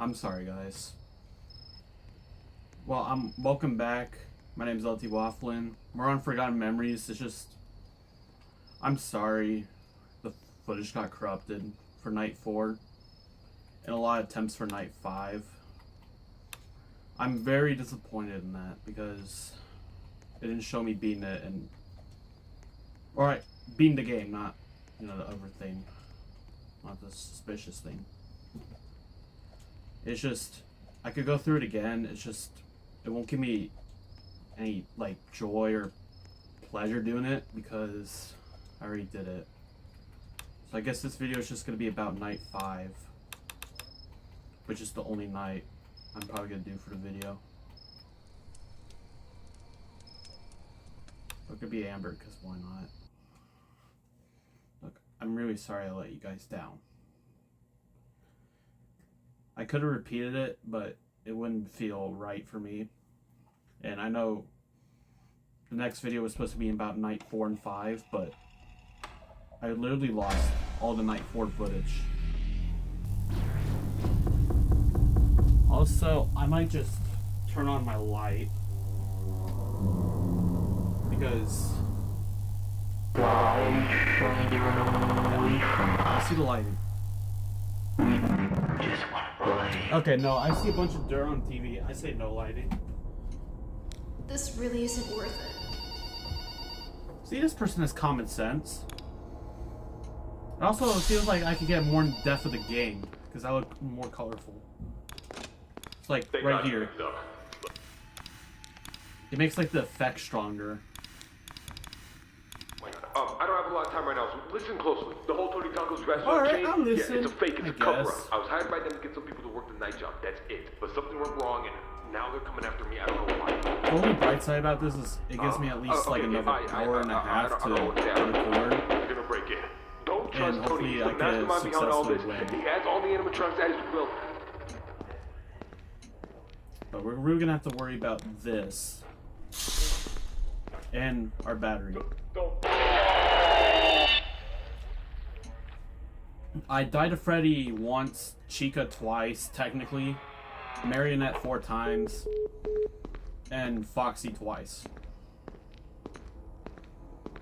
I'm sorry, guys. Well, welcome back. My name's LT Wafflin. We're on Forgotten Memories. It's just, I'm sorry the footage got corrupted for night 4 and a lot of attempts for night 5. I'm very disappointed in that because it didn't show me beating it and, alright, beating the game, not, the other thing, not the suspicious thing. It's just, I could go through it again, it's just, it won't give me any, joy or pleasure doing it because I already did it. So I guess this video is just going to be about night 5, which is the only night I'm probably going to do for the video. It could be Amber, because why not? Look, I'm really sorry I let you guys down. I could have repeated it, but it wouldn't feel right for me. And I know the next video was supposed to be about night 4 and 5, but I literally lost all the night 4 footage. Also, I might just turn on my light because I see the lighting. Okay, no, I see a bunch of dirt on TV. I say no lighting. This really isn't worth it. See, this person has common sense. It also feels like I could get more in depth of the game because I look more colorful. It's like right here. It makes the effect stronger. I don't have a lot of time right now, so listen closely. The whole Tony Taco's restaurant Alright, chain, I'll listen. it's a fake, it's a cover-up. guess. I was hired by them to get some people to work the night job, that's it. But something went wrong, and now they're coming after me, I don't know why. The only bright side about this is it gives me at least another hour and a half to record. You're gonna break in. Don't trust And Tony, he's hopefully the I can mastermind behind all this. successfully win. He has all the animatronics at his will. But we're really gonna have to worry about this. And our battery. I died to Freddy once, Chica twice, technically, Marionette 4 times, and Foxy twice.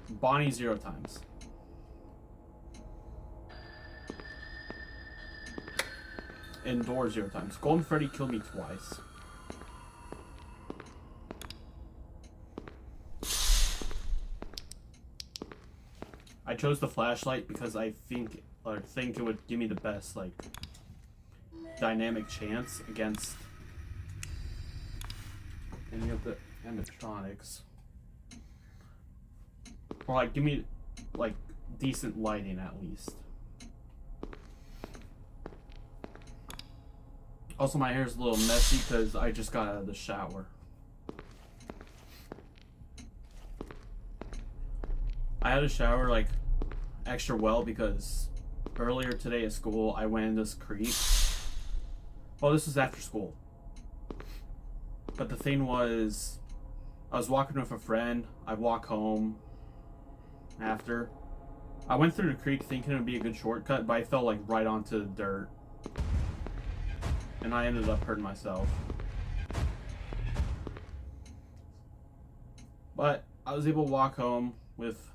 Bonnie 0 times. And Door 0 times. Golden Freddy killed me twice. I chose the flashlight because I think it would give me the best dynamic chance against any of the animatronics, or give me decent lighting at least. Also, my hair's a little messy because I just got out of the shower. I had a shower extra well because earlier today at school I went in this creek. Well, this was after school. But the thing was, I was walking with a friend. I walk home after. I went through the creek thinking it would be a good shortcut, but I fell right onto the dirt. And I ended up hurting myself. But I was able to walk home with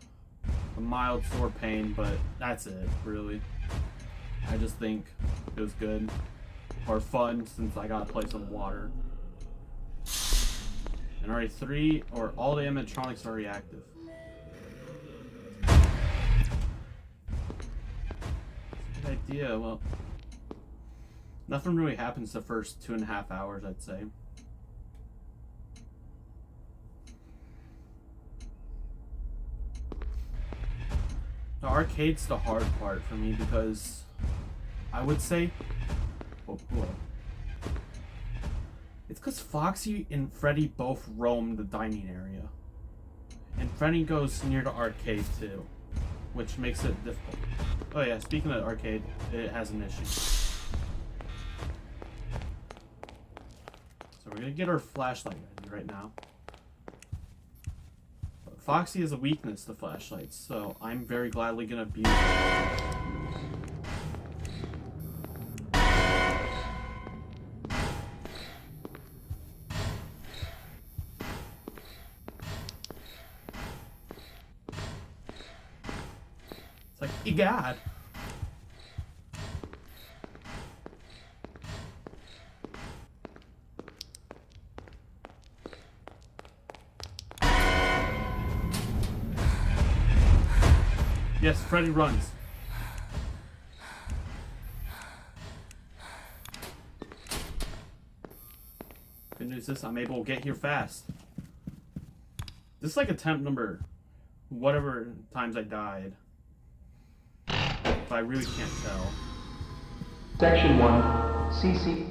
a mild sore pain, but that's it, really. I just think it was good. Or fun, since I got to play some water. And already all the animatronics are already active. Good idea, well. Nothing really happens the first 2.5 hours, I'd say. The arcade's the hard part for me because I would say, it's because Foxy and Freddy both roam the dining area, and Freddy goes near the arcade too, which makes it difficult. Oh yeah, speaking of arcade, it has an issue. So we're gonna get our flashlight ready right now. Foxy has a weakness to flashlights, so I'm very gladly gonna abuse it. you got? Yes, Freddy runs. Good news is I'm able to get here fast. This is like attempt number whatever times I died. But I really can't tell. Section 1, CC.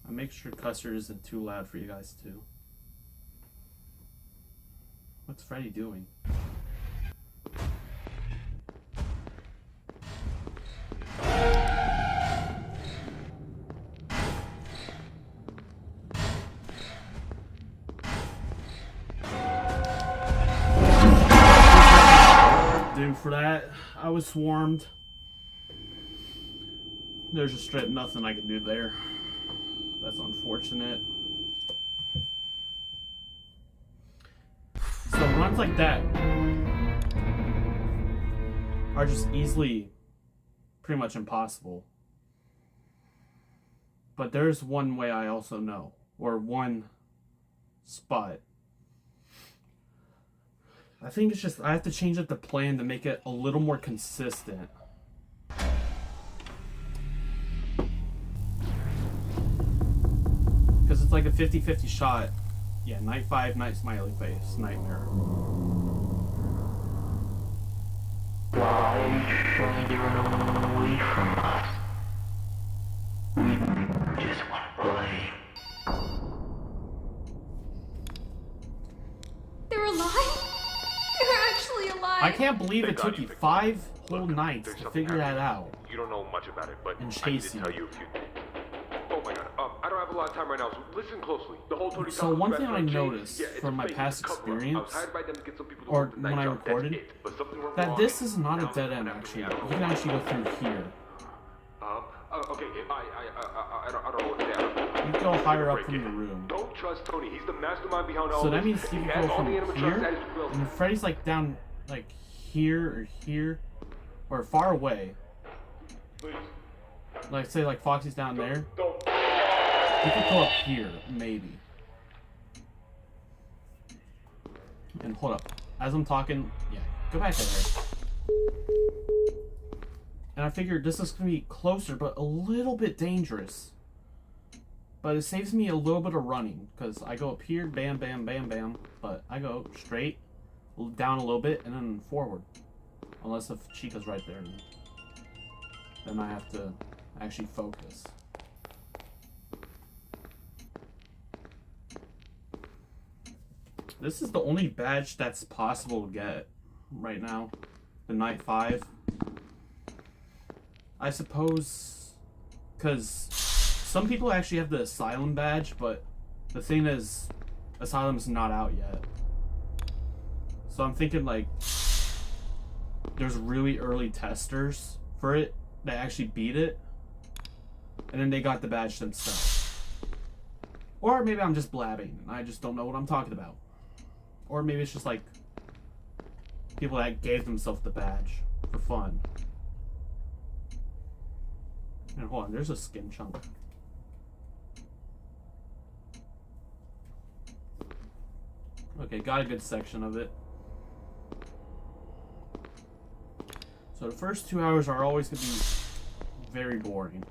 I'll make sure Custer isn't too loud for you guys too. What's Freddy doing? Dude, for that, I was swarmed. There's just straight nothing I can do there. That's unfortunate. So runs like that are just easily pretty much impossible. But there's one way I also know, or one spot. I think it's just I have to change up the plan to make it a little more consistent. Because it's like a 50-50 shot. Yeah, night 5, night smiley face, nightmare. Why should you run away from us? We just want to play. They're alive? They're actually alive! I can't believe it Thank took God you fixed 5 whole Look, nights there's to something figure that happening. out. You don't know much about it, but And I need chase to you. tell you a few things. Oh my God, I don't have a lot of time right now, so listen closely. The whole Tony So one thing I noticed from my past experience, or when I recorded, that this is not a dead end actually. You can actually go through here. Okay, I don't know what to say. You go higher up from the room. Don't trust Tony. He's the mastermind behind all So this. that means you He can has go all from the animatronics here, at his will. and Freddy's like down, like here or here, or far away. Please, Like say like Foxy's down there. don't. You could go up here, maybe. And hold up. As I'm talking, yeah, go back there. And I figured this is gonna be closer, but a little bit dangerous. But it saves me a little bit of running, because I go up here, bam, bam, bam, bam. But I go straight, down a little bit, and then forward. Unless if Chica's right there. Then I have to actually focus. This is the only badge that's possible to get right now. The night 5. I suppose, because some people actually have the Asylum badge, but the thing is, Asylum's not out yet. So I'm thinking like, there's really early testers for it that actually beat it, and then they got the badge themselves. Or maybe I'm just blabbing, and I just don't know what I'm talking about. Or maybe it's just like people that gave themselves the badge for fun. And hold on, there's a skin chunk. Okay, got a good section of it. So the first 2 hours are always going to be very boring.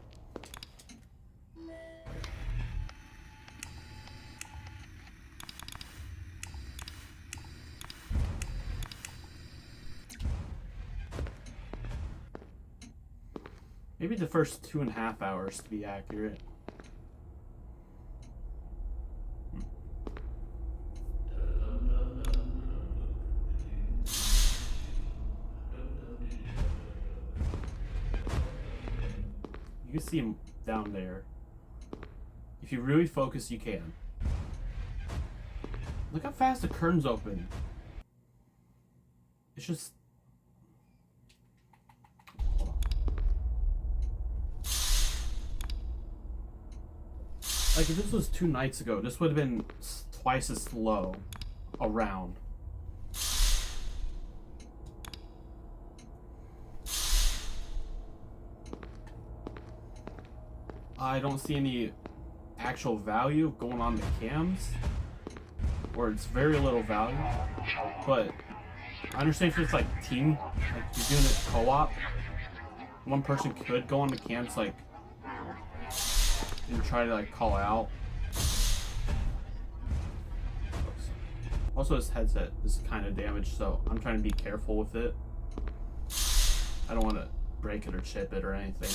Maybe the first 2.5 hours to be accurate. You can see him down there. If you really focus, you can. Look how fast the curtains open. It's just... Like, if this was 2 nights ago, this would have been twice as slow. around. I don't see any actual value going on the cams, or it's very little value, but I understand if it's like team, like you're doing it co-op, one person could go on the cams like and try to like call out. Also, this headset is kind of damaged, so I'm trying to be careful with it. I don't want to break it or chip it or anything.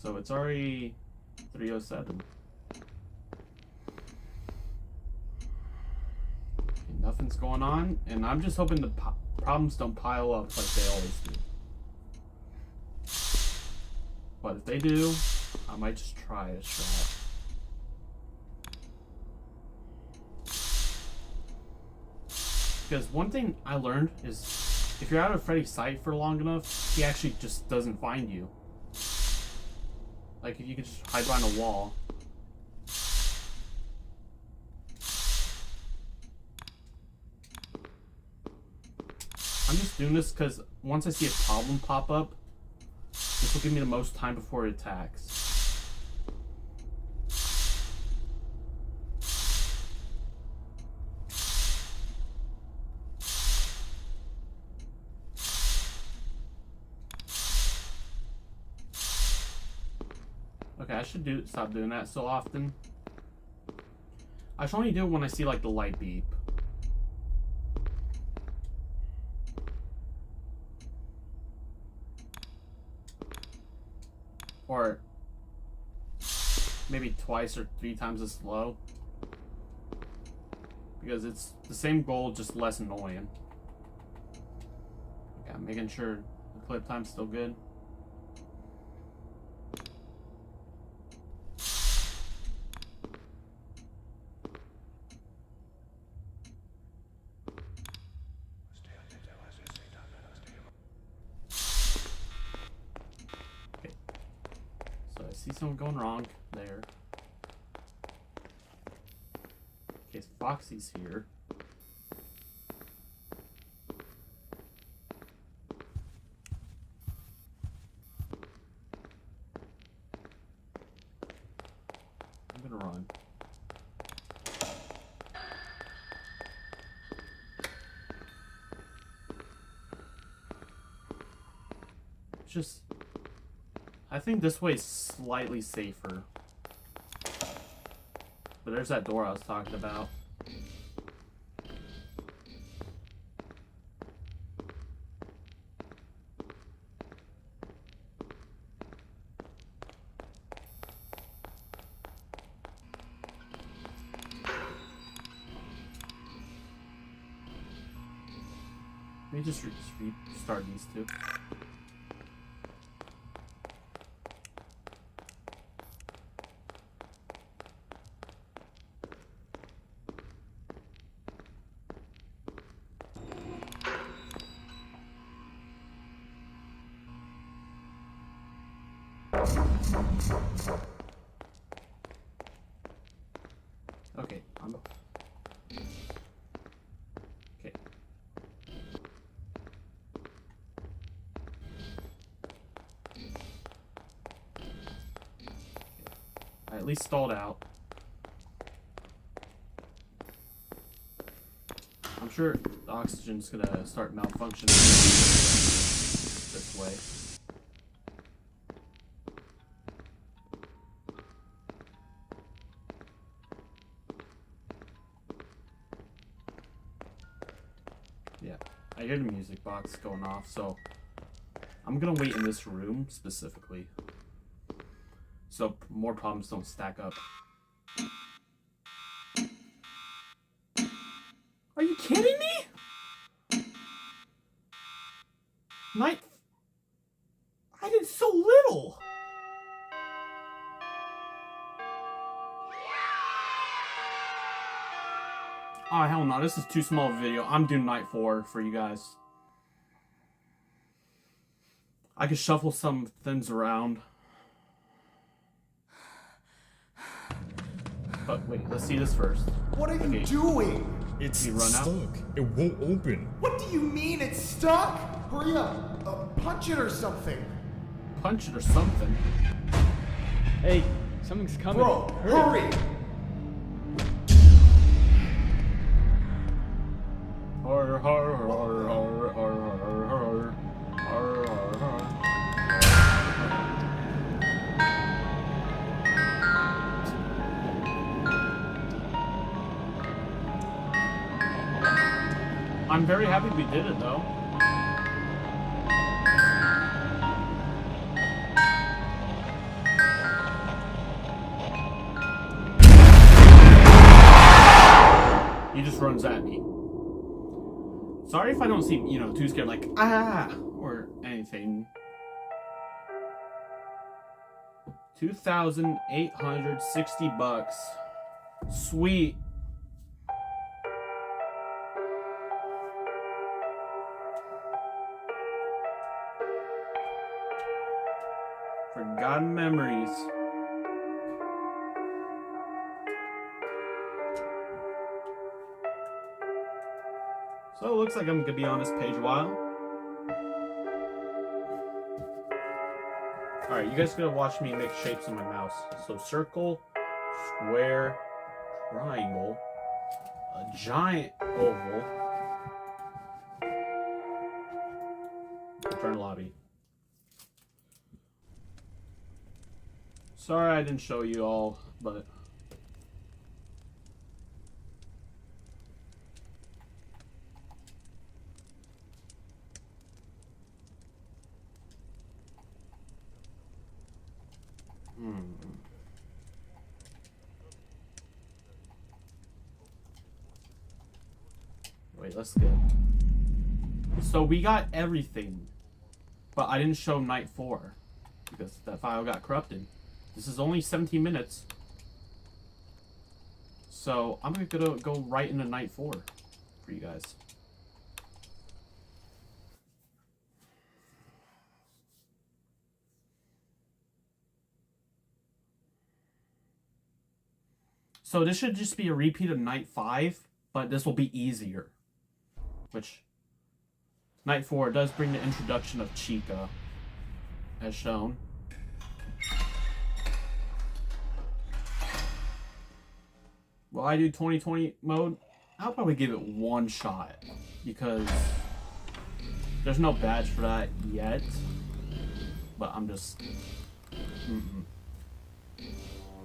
So it's already 3:07. Nothing's going on, and I'm just hoping the problems don't pile up like they always do. But if they do, I might just try a shot. Because one thing I learned is if you're out of Freddy's sight for long enough, he actually just doesn't find you. Like if you could just hide behind a wall. I'm just doing this because once I see a problem pop up, this will give me the most time before it attacks. Okay, I should stop doing that so often. I should only do it when I see like the light beep. Or maybe twice or 3 times as slow. Because it's the same goal, just less annoying. Okay, I'm making sure the clip time's still good. I see something going wrong there. Okay, Foxy's here. I'm gonna run. Just I think this way is slightly safer. But there's that door I was talking about. Let me just restart these two. Okay, okay. I at least stalled out. I'm sure the oxygen's gonna start malfunctioning this way. Yeah, I hear the music box going off, so I'm gonna wait in this room specifically so more problems don't stack up. Are you kidding me? Night. I did so little. Oh, hell no. This is too small of a video. I'm doing night 4 for you guys. I could shuffle some things around. But wait, let's see this first. What are you Okay. doing? It's You run out? stuck. It won't open. What do you mean it's stuck? Hurry up. Punch it or something. Punch it or something. Hey, something's coming. Bro, hurry. Har, har, har, har, har, har, har, har, har, har. I'm very happy we did it though. He just runs at me. Sorry if I don't seem, too scared, like, ah, or anything. 2,860 bucks. Sweet. Forgotten memories. So it looks like I'm gonna be on this page a while. Alright, you guys gonna watch me make shapes in my mouse. So circle, square, triangle, a giant oval, return lobby. Sorry I didn't show you all, but wait, let's go. So we got everything, but I didn't show night 4 because that file got corrupted. This is only 17 minutes. So I'm gonna go right into night 4 for you guys. So this should just be a repeat of night 5, but this will be easier. Which, night 4 does bring the introduction of Chica, as shown. Will I do 2020 mode? I'll probably give it one shot, because there's no badge for that yet. But I'm just...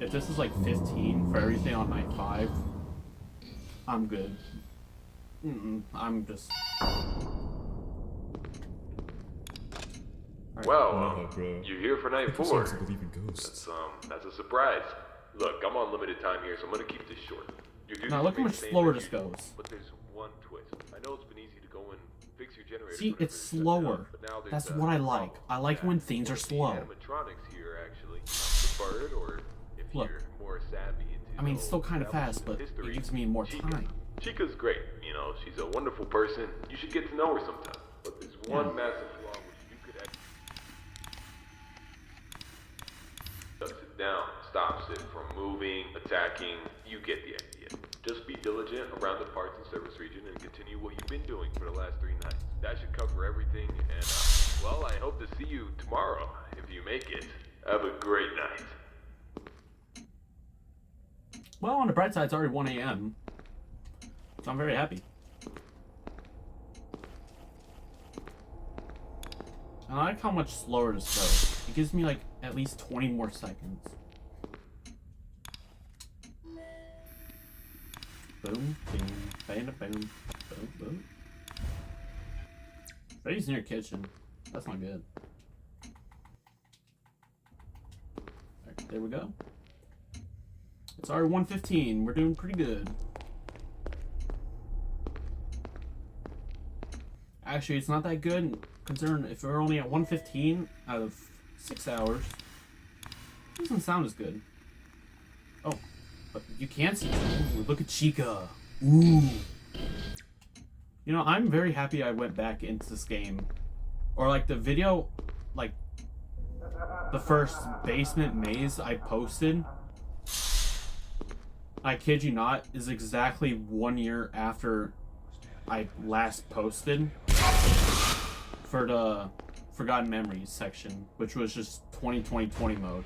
If this is like 15 for everything on night 5, I'm good. I'm just... Right. Well, bro. you're here for night I'm 4. starting to believe in ghosts. That's a surprise. Look, I'm on limited time here, so I'm gonna keep this short. Your duties Now look how remain much the same slower as this usual, goes. But there's one twist. I know it's been easy to go and fix your generator. See, whenever it's shut down, slower. but now there's That's a what I like. problem. I like when things are The slow. animatronics here actually preferred, or if Look. you're more savvy into I mean, it's still kind of fast, establishing but history, it gives me more Chica. time. Chica's great. She's a wonderful person. You should get to know her sometime. But there's one massive flaw which you could actually shuts it down, stops it from moving, attacking. You get the idea. Just be diligent around the parts and service region and continue what you've been doing for the last 3 nights. That should cover everything, and well, I hope to see you tomorrow if you make it. Have a great night. Well, on the bright side, it's already 1 a.m. So I'm very happy. And I like how much slower this goes. It gives me like at least 20 more seconds. Boom, boom, bam, boom, boom, boom. Freddy's in your kitchen. That's not good. Alright, there we go. It's our 1:15. We're doing pretty good. Actually, it's not that good, considering if we're only at 1:15 out of 6 hours. It doesn't sound as good. Oh, but you can see. Ooh, look at Chica. Ooh. I'm very happy I went back into this game. Or like the video, like the first basement maze I posted. I kid you not, is exactly 1 year after I last posted for the Forgotten Memories section, which was just 2020 mode.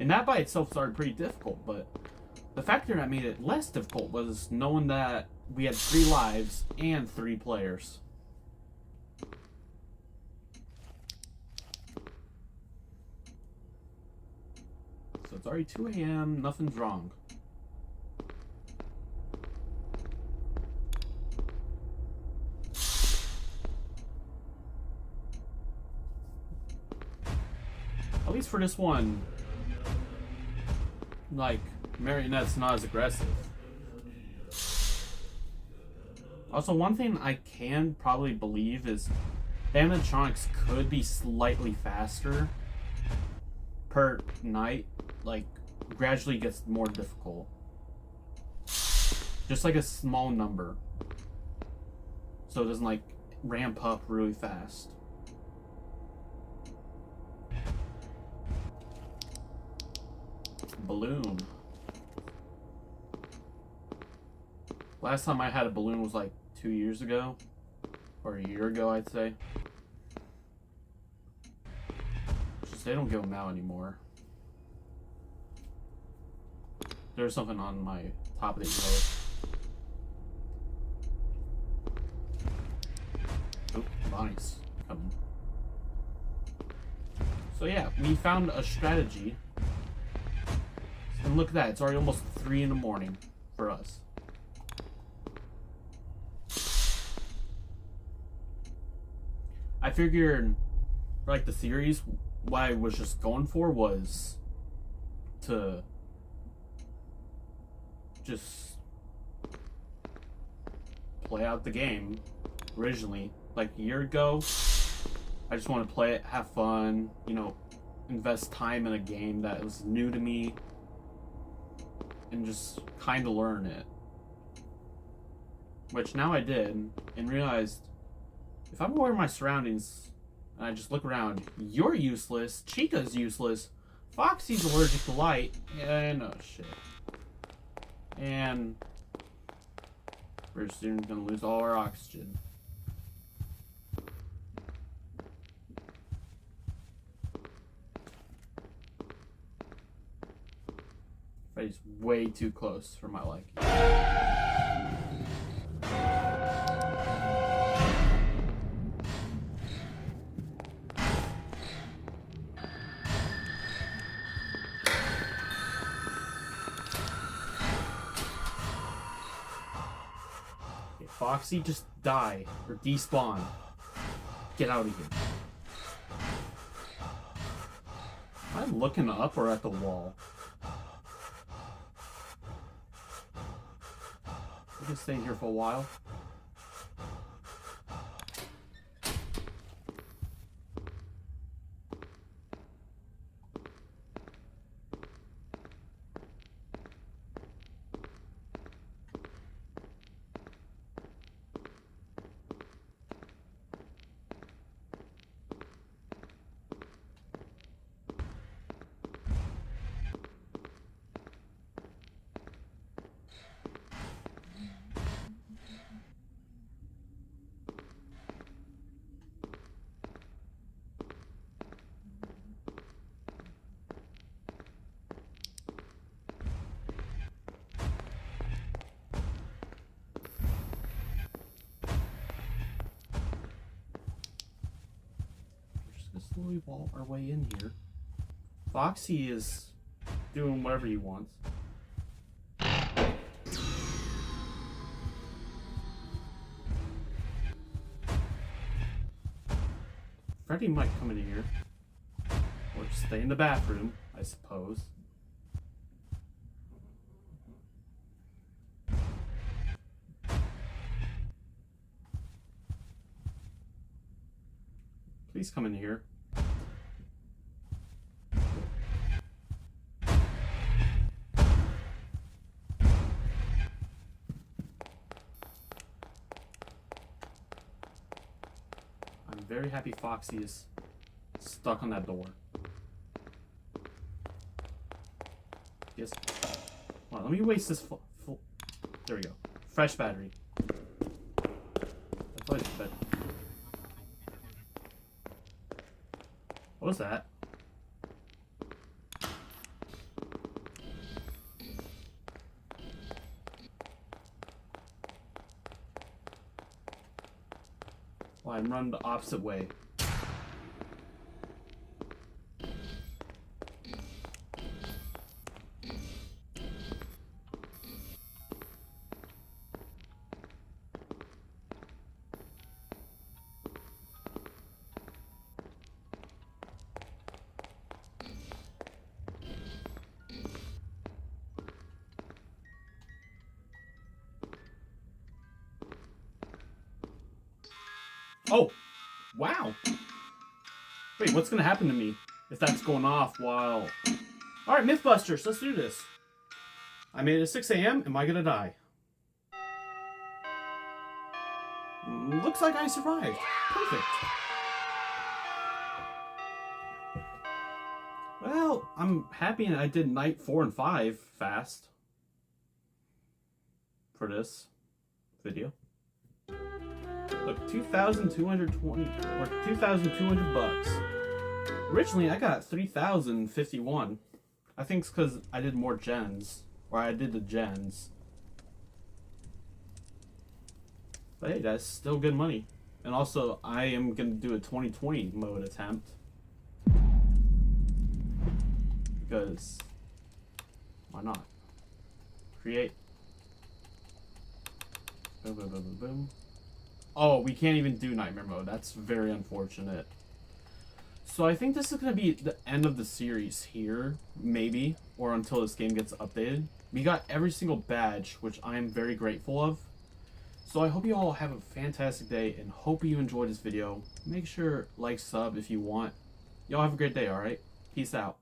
And that by itself started pretty difficult, but the factor that made it less difficult was knowing that we had 3 lives and 3 players. So it's already 2 a.m., nothing's wrong. At least for this one, like, Marionette's not as aggressive. Also, one thing I can probably believe is the animatronics could be slightly faster per night, like, gradually gets more difficult. Just like a small number. So it doesn't, like, ramp up really fast. Balloon. Last time I had a balloon was like 2 years ago. Or a year ago, I'd say. Just they don't give them out anymore. There's something on my top of the earlobe. Oop, Bonnie's coming. So yeah, we found a strategy. And look at that, it's already almost 3 in the morning for us. I figured, like, the series, what I was just going for was to just play out the game originally, like a year ago. I just want to play it, have fun, you know, invest time in a game that was new to me, and just kind of learn it. Which now I did, and realized, if I'm aware of my surroundings, and I just look around, you're useless, Chica's useless, Foxy's allergic to light, and oh shit. And we're soon gonna lose all our oxygen. Freddy's way too close for my liking. Okay, Foxy, just die or despawn. Get out of here. Am I looking up or at the wall? We're just staying here for a while. Slowly wall our way in here. Foxy is doing whatever he wants. Freddy might come in here. Or just stay in the bathroom, I suppose. Please come in here. I'm very happy Foxy is stuck on that door. Yes. Well, Let me waste this full. There we go. Fresh battery. That's always better. What was that? Well, I'm running the opposite way. Oh! Wow! Wait, what's gonna happen to me if that's going off while... Alright, Mythbusters, let's do this. I made it at 6 a.m. Am I gonna die? Looks like I survived. Perfect. Well, I'm happy I did night 4 and 5 fast. For this video. Look, 2,220 or 2,200 bucks. Originally, I got 3,051. I think it's because I did more gens, or I did the gens. But hey, that's still good money. And also, I am gonna do a 2020 mode attempt because why not? Create. Boom, boom, boom, boom, boom. Oh, we can't even do nightmare mode. That's very unfortunate. So I think this is going to be the end of the series here, maybe, or until this game gets updated. We got every single badge, which I am very grateful of. So I hope you all have a fantastic day and hope you enjoyed this video. Make sure like, sub if you want. Y'all have a great day, alright? Peace out.